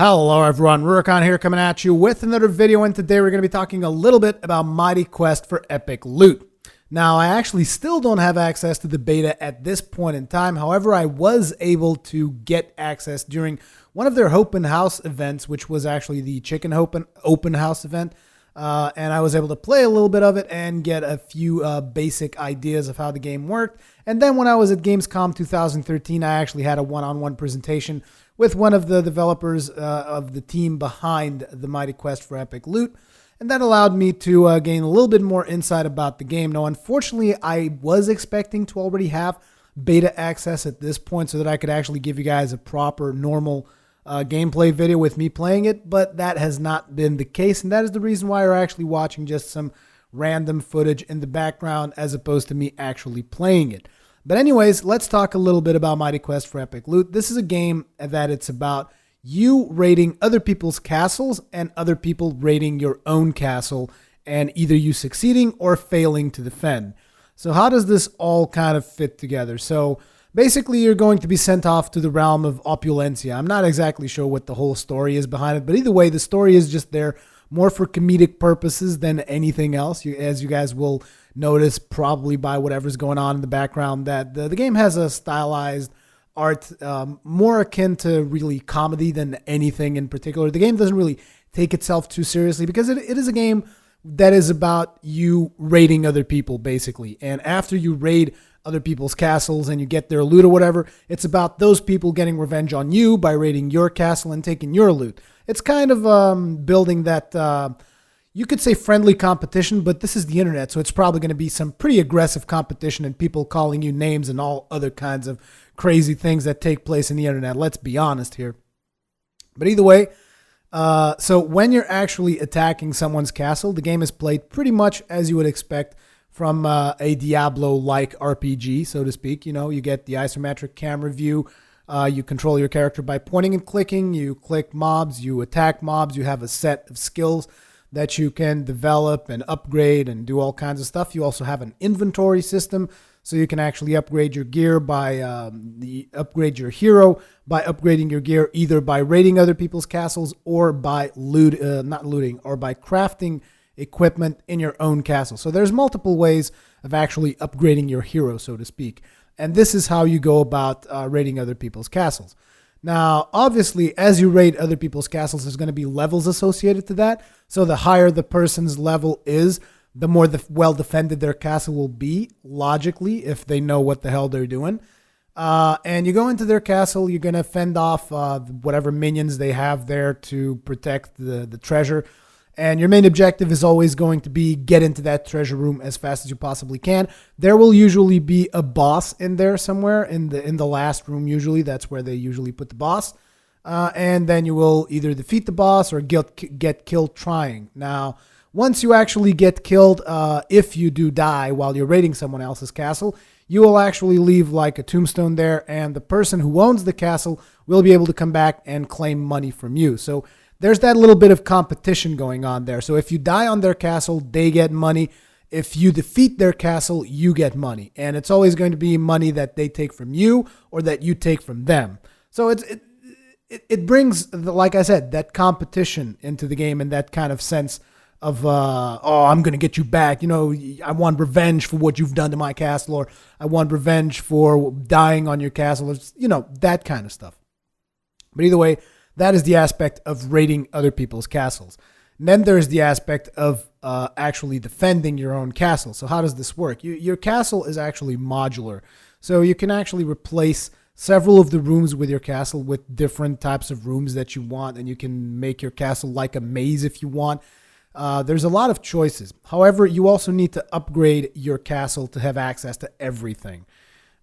Hello everyone, Rurikon here coming at you with another video, and today we're going to be talking a little bit about Mighty Quest for Epic Loot. Now, I actually still don't have access to the beta at this point in time. However, I was able to get access during one of their open house events, which was actually the Chicken open house event. And I was able to play a little bit of it and get a few basic ideas of how the game worked. And then when I was at Gamescom 2013, I actually had a one-on-one presentation with one of the developers of the team behind the Mighty Quest for Epic Loot. And that allowed me to gain a little bit more insight about the game. Now, unfortunately, I was expecting to already have beta access at this point so that I could actually give you guys a proper, normal gameplay video with me playing it, but that has not been the case, and that is the reason why you're actually watching just some random footage in the background as opposed to me actually playing it. But anyways, let's talk a little bit about Mighty Quest for Epic Loot. This is a game that it's about you raiding other people's castles and other people raiding your own castle, and either you succeeding or failing to defend. So how does this all kind of fit together? So basically, you're going to be sent off to the realm of Opulencia. I'm not exactly sure what the whole story is behind it, but either way, the story is just there more for comedic purposes than anything else. As you guys will notice probably by whatever's going on in the background, that the game has a stylized art more akin to really comedy than anything in particular. The game doesn't really take itself too seriously because it is a game that is about you raiding other people, basically. And after you raid other people's castles and you get their loot or whatever, it's about those people getting revenge on you by raiding your castle and taking your loot. It's kind of building that, you could say friendly competition, but this is the internet, so it's probably going to be some pretty aggressive competition and people calling you names and all other kinds of crazy things that take place in the internet. Let's be honest here. But either way, so when you're actually attacking someone's castle, the game is played pretty much as you would expect from a Diablo-like RPG, so to speak. You know, you get the isometric camera view. You control your character by pointing and clicking. You click mobs. You attack mobs. You have a set of skills that you can develop and upgrade and do all kinds of stuff. You also have an inventory system, so you can actually upgrade your gear by upgrade your hero by upgrading your gear either by raiding other people's castles or by not looting, or by crafting equipment in your own castle. So there's multiple ways of actually upgrading your hero, so to speak. And this is how you go about raiding other people's castles. Now, obviously, as you raid other people's castles, there's going to be levels associated to that. So the higher the person's level is, the more well defended their castle will be, logically, if they know what the hell they're doing. And you go into their castle, you're going to fend off whatever minions they have there to protect the treasure. And your main objective is always going to be get into that treasure room as fast as you possibly can. There will usually be a boss in there somewhere in the last room. Usually that's where they usually put the boss. And then you will either defeat the boss or get killed trying. Now, once you actually get killed, if you do die while you're raiding someone else's castle, you will actually leave like a tombstone there, and the person who owns the castle will be able to come back and claim money from you. So there's that little bit of competition going on there. So if you die on their castle, they get money. If you defeat their castle, you get money. And it's always going to be money that they take from you or that you take from them. So it brings, like I said, that competition into the game in that kind of sense of, oh, I'm going to get you back. You know, I want revenge for what you've done to my castle, or I want revenge for dying on your castle, or, you know, that kind of stuff. But either way, that is the aspect of raiding other people's castles. And then there's the aspect of actually defending your own castle. So how does this work? Your castle is actually modular. So you can actually replace several of the rooms with your castle with different types of rooms that you want, and you can make your castle like a maze if you want. There's a lot of choices. However, you also need to upgrade your castle to have access to everything.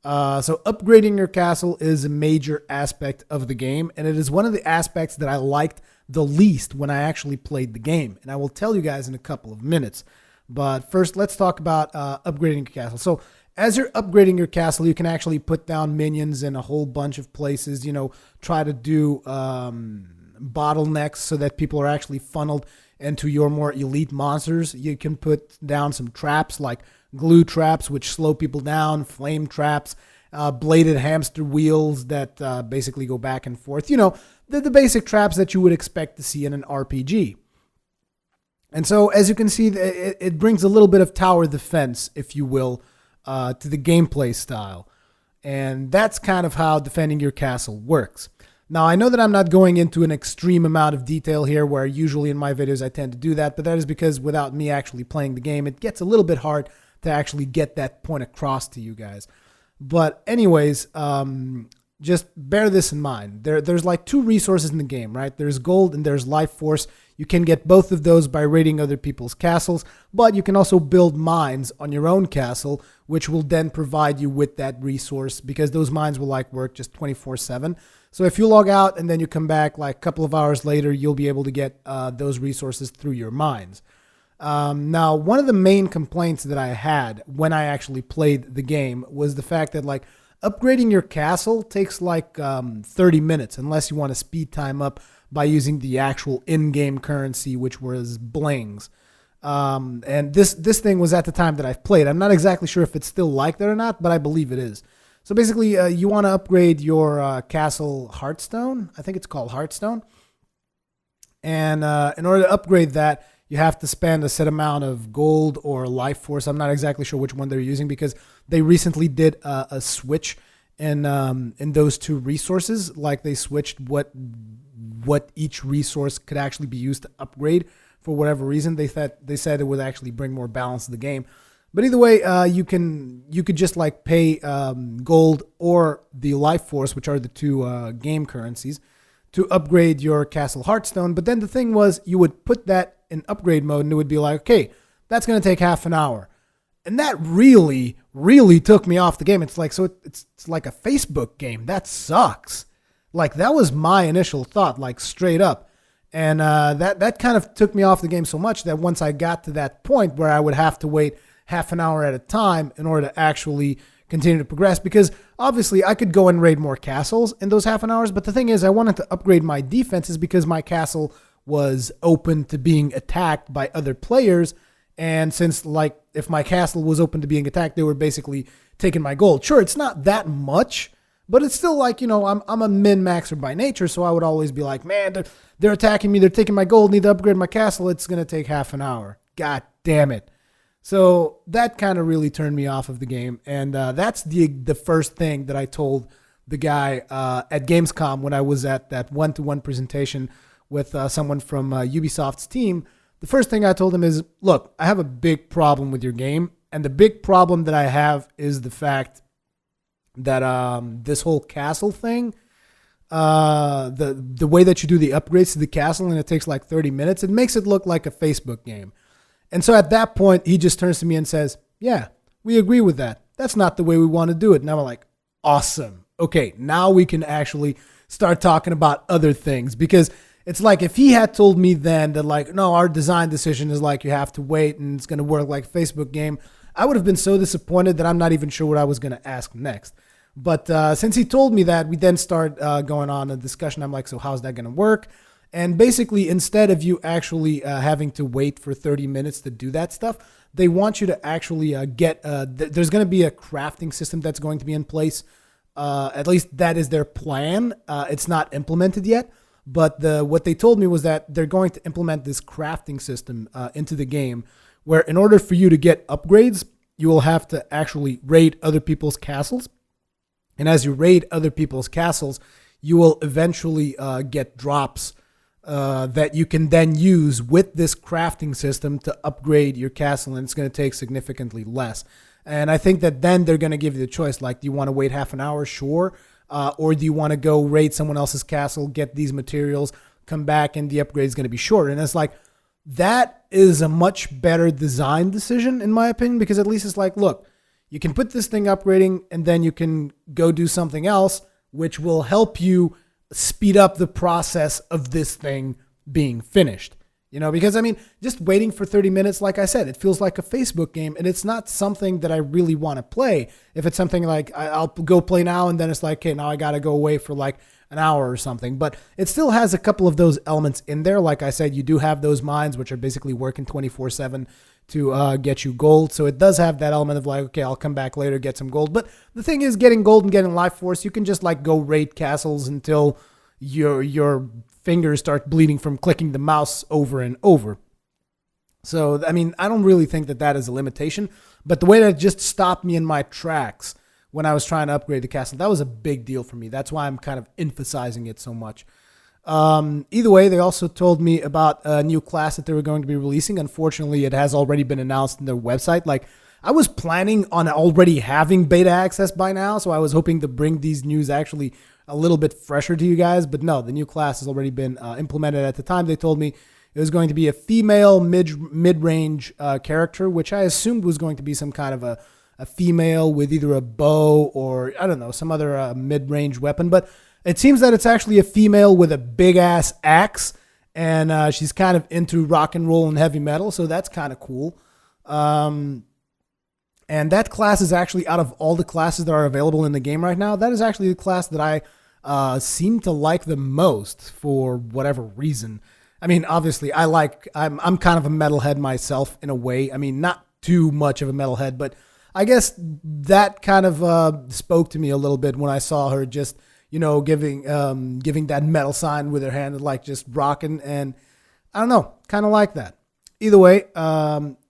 So upgrading your castle is a major aspect of the game, and it is one of the aspects that I liked the least when I actually played the game. And I will tell you guys in a couple of minutes. But first, let's talk about upgrading your castle. So as you're upgrading your castle, you can actually put down minions in a whole bunch of places, you know, try to do bottlenecks so that people are actually funneled into your more elite monsters. You can put down some traps like glue traps, which slow people down, flame traps, bladed hamster wheels that basically go back and forth. You know, the basic traps that you would expect to see in an RPG. And so, as you can see, it brings a little bit of tower defense, if you will, to the gameplay style. And that's kind of how defending your castle works. Now, I know that I'm not going into an extreme amount of detail here, where usually in my videos I tend to do that, but that is because without me actually playing the game, it gets a little bit hard to actually get that point across to you guys. But anyways, just bear this in mind. There's like two resources in the game, right? There's gold and there's life force. You can get both of those by raiding other people's castles, but you can also build mines on your own castle, which will then provide you with that resource, because those mines will like work just 24/7. So if you log out and then you come back like a couple of hours later, you'll be able to get those resources through your mines. Now, one of the main complaints that I had when I actually played the game was the fact that like upgrading your castle takes like 30 minutes, unless you want to speed time up by using the actual in-game currency, which was blings. And this thing was at the time that I've played. I'm not exactly sure if it's still like that or not, but I believe it is. So basically, you want to upgrade your castle Hearthstone. I think it's called Hearthstone. And in order to upgrade that, you have to spend a set amount of gold or life force. I'm not exactly sure which one they're using, because they recently did a switch in those two resources. Like they switched what each resource could actually be used to upgrade for whatever reason. They said it would actually bring more balance to the game. But either way, you could just like pay gold or the life force, which are the two game currencies, to upgrade your castle Hearthstone. But then the thing was, you would put that in upgrade mode, and it would be like, okay, that's going to take half an hour. And that really, really took me off the game. It's like, so it's like a Facebook game. That sucks. Like, that was my initial thought, like straight up. And that kind of took me off the game so much that once I got to that point where I would have to wait half an hour at a time in order to actually continue to progress, because obviously I could go and raid more castles in those half an hours. But the thing is, I wanted to upgrade my defenses because my castle was open to being attacked by other players. And since like if my castle was open to being attacked, they were basically taking my gold. Sure, it's not that much, but it's still like, you know, I'm a min-maxer by nature, so I would always be like, man, they're attacking me, they're taking my gold, need to upgrade my castle, it's going to take half an hour. God damn it. So that kind of really turned me off of the game, and that's the first thing that I told the guy at Gamescom when I was at that one-to-one presentation with someone from Ubisoft's team. The first thing I told him is, look, I have a big problem with your game, and the big problem that I have is the fact that this whole castle thing, the way that you do the upgrades to the castle and it takes like 30 minutes, it makes it look like a Facebook game. And so at that point, he just turns to me and says, yeah, we agree with that. That's not the way we want to do it. And I'm like, awesome. Okay, now we can actually start talking about other things, because it's like if he had told me then that like, no, our design decision is like you have to wait and it's going to work like a Facebook game, I would have been so disappointed that I'm not even sure what I was going to ask next. But since he told me that, we then start going on a discussion. I'm like, so how's that going to work? And basically, instead of you actually having to wait for 30 minutes to do that stuff, they want you to actually get, there's going to be a crafting system that's going to be in place. At least that is their plan. It's not implemented yet. But what they told me was that they're going to implement this crafting system into the game, where in order for you to get upgrades, you will have to actually raid other people's castles. And as you raid other people's castles, you will eventually get drops that you can then use with this crafting system to upgrade your castle, and it's going to take significantly less. And I think that then they're going to give you the choice, like, do you want to wait half an hour? Sure. Or do you want to go raid someone else's castle, get these materials, come back, and the upgrade is going to be shorter? And it's like, that is a much better design decision, in my opinion, because at least it's like, look, you can put this thing upgrading, and then you can go do something else, which will help you speed up the process of this thing being finished. You know, because I mean, just waiting for 30 minutes, like I said, it feels like a Facebook game, and it's not something that I really want to play. If it's something like I'll go play now, and then it's like, okay, now I got to go away for like an hour or something. But it still has a couple of those elements in there. Like I said, you do have those mines, which are basically working 24/7 to get you gold. So it does have that element of like, okay, I'll come back later, get some gold. But the thing is, getting gold and getting life force, you can just like go raid castles until your fingers start bleeding from clicking the mouse over and over. So, I mean, I don't really think that is a limitation, but the way that it just stopped me in my tracks when I was trying to upgrade the castle, that was a big deal for me. That's why I'm kind of emphasizing it so much. Either way, they also told me about a new class that they were going to be releasing. Unfortunately, it has already been announced in their website. Like, I was planning on already having beta access by now, so I was hoping to bring these news actually a little bit fresher to you guys, but no, the new class has already been implemented. At the time, they told me it was going to be a female mid-range character, which I assumed was going to be some kind of a female with either a bow or, I don't know, some other mid-range weapon. But it seems that it's actually a female with a big-ass axe, and she's kind of into rock and roll and heavy metal, so that's kind of cool. And that class is actually, out of all the classes that are available in the game right now, that is actually the class that I seem to like the most for whatever reason. I mean, obviously, I'm kind of a metalhead myself in a way. I mean, not too much of a metalhead, but I guess that kind of spoke to me a little bit when I saw her just, giving that metal sign with her hand, like just rocking, and I don't know, kind of like that. Either way,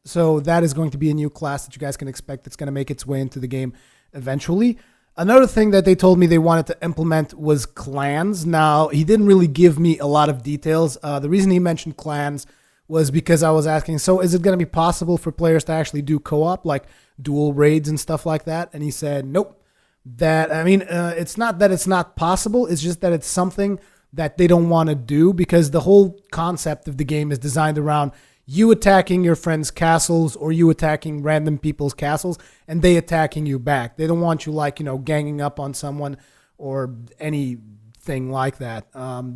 so that is going to be a new class that you guys can expect that's going to make its way into the game eventually. Another thing that they told me they wanted to implement was clans. Now, he didn't really give me a lot of details. The reason he mentioned clans was because I was asking, so is it going to be possible for players to actually do co-op, like dual raids and stuff like that? And he said, nope. It's not that it's not possible. It's just that it's something that they don't want to do, because the whole concept of the game is designed around you attacking your friends' castles or you attacking random people's castles and they attacking you back. They don't want you ganging up on someone or anything like that.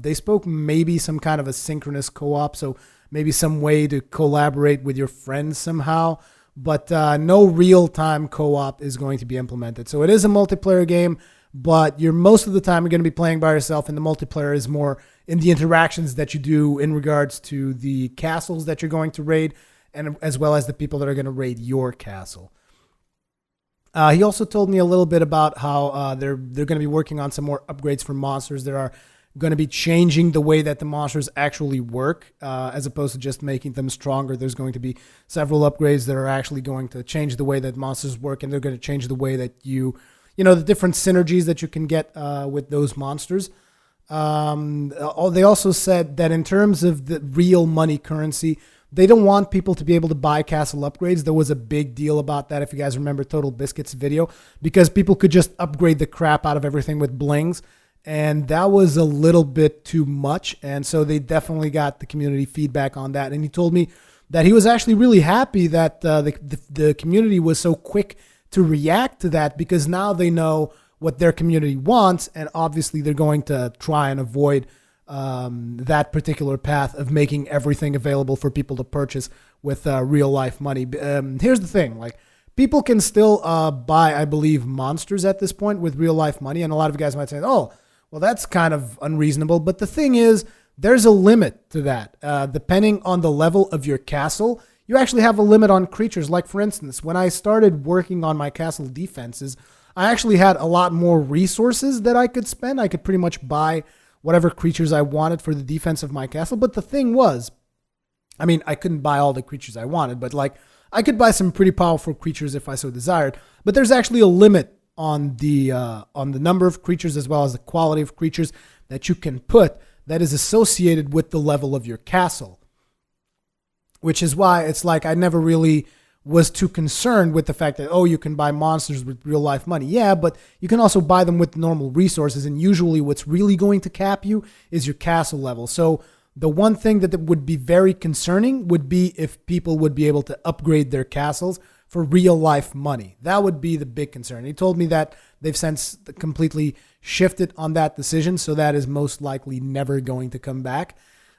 They spoke maybe some kind of a synchronous co-op, so maybe some way to collaborate with your friends somehow, but no real-time co-op is going to be implemented. So it is a multiplayer game, but most of the time you're going to be playing by yourself, and the multiplayer is more in the interactions that you do in regards to the castles that you're going to raid, and as well as the people that are going to raid your castle. He also told me a little bit about how they're going to be working on some more upgrades for monsters that are going to be changing the way that the monsters actually work, as opposed to just making them stronger. There's going to be several upgrades that are actually going to change the way that monsters work, and they're going to change the way that the different synergies that you can get with those monsters. They also said that in terms of the real money currency, they don't want people to be able to buy castle upgrades. There was a big deal about that, if you guys remember Total Biscuit's video, because people could just upgrade the crap out of everything with blings, and that was a little bit too much, and so they definitely got the community feedback on that. And he told me that he was actually really happy that the community was so quick to react to that, because now they know what their community wants, and obviously they're going to try and avoid that particular path of making everything available for people to purchase with real life money. Here's the thing, people can still buy, I believe, monsters at this point with real life money, and a lot of you guys might say, oh, well, that's kind of unreasonable, but the thing is, there's a limit to that. Depending on the level of your castle, you actually have a limit on creatures. Like, for instance, when I started working on my castle defenses, I actually had a lot more resources that I could spend. I could pretty much buy whatever creatures I wanted for the defense of my castle. But the thing was, I couldn't buy all the creatures I wanted, but I could buy some pretty powerful creatures if I so desired. But there's actually a limit on the number of creatures, as well as the quality of creatures that you can put that is associated with the level of your castle. Which is why it's I never really was too concerned with the fact that, you can buy monsters with real life money. Yeah, but you can also buy them with normal resources, and usually what's really going to cap you is your castle level. So the one thing that would be very concerning would be if people would be able to upgrade their castles for real life money. That would be the big concern. He told me that they've since completely shifted on that decision, so that is most likely never going to come back.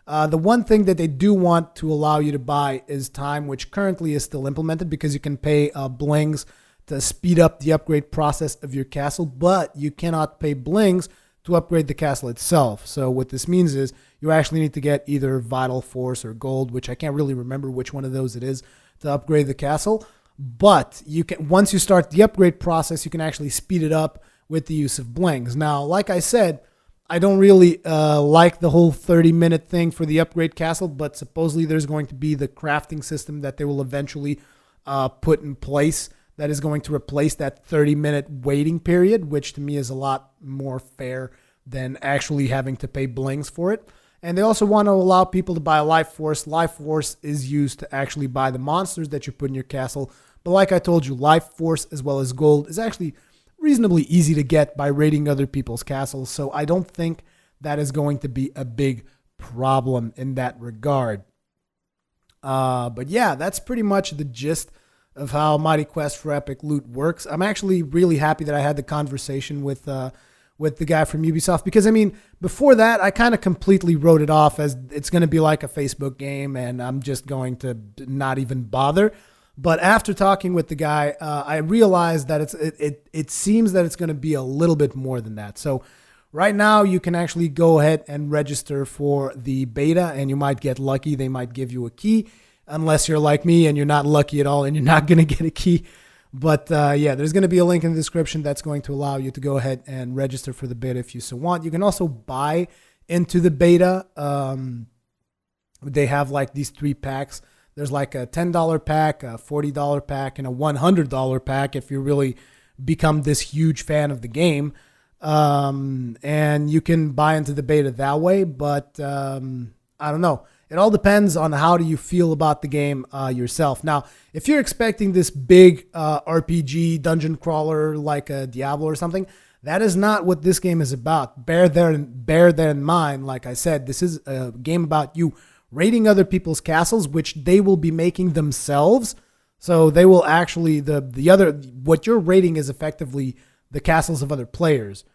The one thing that they do want to allow you to buy is time, which currently is still implemented, because you can pay blings to speed up the upgrade process of your castle, but you cannot pay blings to upgrade the castle itself. So what this means is you actually need to get either vital force or gold, which I can't really remember which one of those it is, to upgrade the castle. But you can, once you start the upgrade process, you can actually speed it up with the use of blings. Now, like I said, I don't really like the whole 30-minute thing for the upgrade castle, but supposedly there's going to be the crafting system that they will eventually put in place that is going to replace that 30-minute waiting period, which to me is a lot more fair than actually having to pay blings for it. And they also want to allow people to buy Life Force. Life Force is used to actually buy the monsters that you put in your castle. But like I told you, Life Force as well as gold is actually reasonably easy to get by raiding other people's castles. So I don't think that is going to be a big problem in that regard. But yeah, that's pretty much the gist of how Mighty Quest for Epic Loot works. I'm actually really happy that I had the conversation with the guy from Ubisoft, because I mean, before that, I kind of completely wrote it off as it's going to be like a Facebook game and I'm just going to not even bother. But after talking with the guy, I realized that it seems that it's going to be a little bit more than that. So right now, you can actually go ahead and register for the beta, and you might get lucky. They might give you a key, unless you're like me and you're not lucky at all and you're not going to get a key. But yeah, there's going to be a link in the description that's going to allow you to go ahead and register for the beta if you so want. You can also buy into the beta. They have like these 3 packs. There's like a $10 pack, a $40 pack, and a $100 pack if you really become this huge fan of the game. And you can buy into the beta that way. But I don't know. It all depends on how do you feel about the game yourself. Now, if you're expecting this big RPG dungeon crawler like a Diablo or something, that is not what this game is about. Bear that in mind. Like I said, this is a game about you raiding other people's castles, which they will be making themselves. So they will actually, what you're raiding is effectively the castles of other players.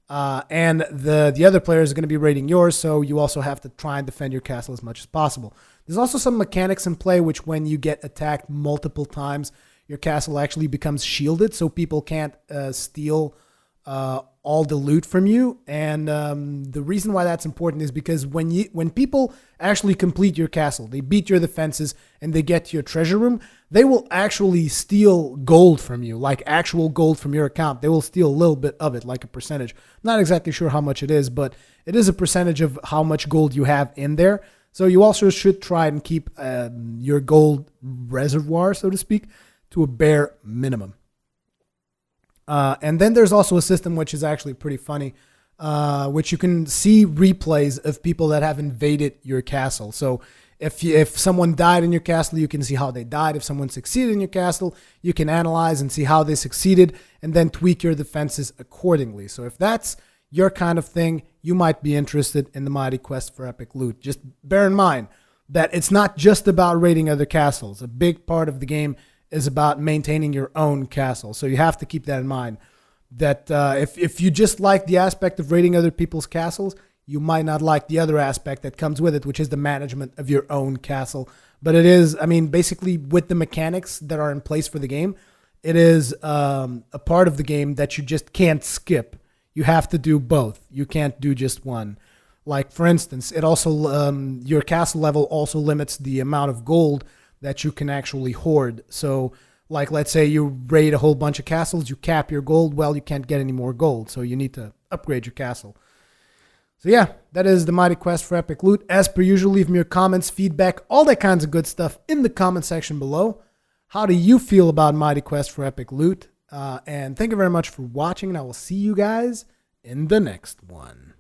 And the other players are going to be raiding yours, so you also have to try and defend your castle as much as possible. There's also some mechanics in play, which when you get attacked multiple times, your castle actually becomes shielded, so people can't steal all the loot from you. And the reason why that's important is because when people actually complete your castle, they beat your defenses and they get to your treasure room, they will actually steal gold from you, like actual gold from your account. They will steal a little bit of it, like a percentage. I'm not exactly sure how much it is, but it is a percentage of how much gold you have in there. So you also should try and keep your gold reservoir, so to speak, to a bare minimum. And then there's also a system which is actually pretty funny, which you can see replays of people that have invaded your castle. So if someone died in your castle, you can see how they died. If someone succeeded in your castle, you can analyze and see how they succeeded and then tweak your defenses accordingly. So if that's your kind of thing, you might be interested in the Mighty Quest for Epic Loot. Just bear in mind that it's not just about raiding other castles. A big part of the game is about maintaining your own castle. So you have to keep that in mind, that if you just like the aspect of raiding other people's castles, you might not like the other aspect that comes with it, which is the management of your own castle. But it is, I mean, basically with the mechanics that are in place for the game, it is a part of the game that you just can't skip. You have to do both. You can't do just one. Like, for instance, it also your castle level also limits the amount of gold that you can actually hoard. So, like, let's say you raid a whole bunch of castles, you cap your gold, well, you can't get any more gold, so you need to upgrade your castle. So yeah, that is the Mighty Quest for Epic Loot. As per usual, leave me your comments, feedback, all that kinds of good stuff in the comment section below. How do you feel about Mighty Quest for Epic Loot? And thank you very much for watching, and I will see you guys in the next one.